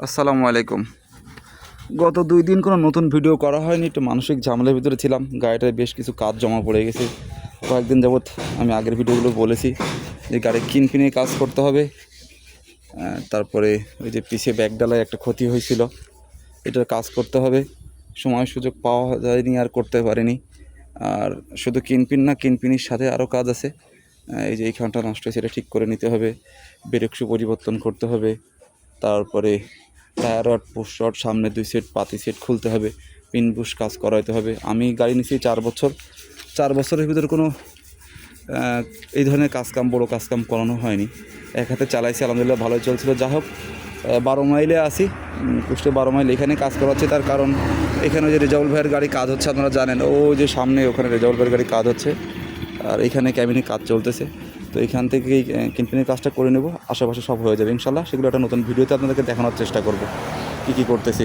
আসসালামু আলাইকুম। গত 2 দিন কোনো নতুন ভিডিও করা হয়নি, একটু মানসিক ঝামেলার ভিতরে ছিলাম। গাড়িটায় বেশ কিছু কাজ জমা পড়ে গেছে। কয়েকদিন যাবৎ আমি আগের ভিডিওগুলো বলেছি যে গাড়ির কিনফিনে কাজ করতে হবে। তারপরে ওই যে পিছে ব্যাক ডালায় একটা ক্ষতি হয়েছিল, এটার কাজ করতে হবে। সময় সুযোগ পাওয়া যায়নি, আর করতে পারিনি। আর শুধু কিনপিন না, কিনপিনের সাথে আরও কাজ আছে। এই যে এইখানটা নষ্ট হয়েছে, এটা ঠিক করে নিতে হবে। ব্রেক শু পরিবর্তন করতে হবে। তারপরে টায়ার রড, পুশ রড, সামনে 2 সেট পাতি সেট খুলতে হবে। পিন বুশ কাজ করাইতে হবে। আমি গাড়ি নিয়েছি 4 বছর। 4 বছরের ভিতরে কোনো এই ধরনের কাজকাম, বড়ো কাজকাম করানো হয়নি। এক হাতে চালাইছি, আলহামদুলিল্লাহ ভালোই চলছিল। যা হোক, 12 মাইলে আসি, কুষ্টে 12 মাইল এখানে কাজ করাচ্ছে। তার কারণ এখানে যে রেজাউল ভাইয়ের গাড়ি কাজ হচ্ছে, আপনারা জানেন। ও যে সামনে ওখানে রেজাউল ভাইয়ের গাড়ি কাজ হচ্ছে, আর এখানে ক্যাবিনে কাজ চলতেছে। তো এখান থেকেই ক্যাম্পেইনের কাজটা করে নেব। আশেপাশে সব হয়ে যাবে ইনশাল্লাহ। সেগুলো একটা নতুন ভিডিওতে আপনাদেরকে দেখানোর চেষ্টা করব কী কী করতেছি।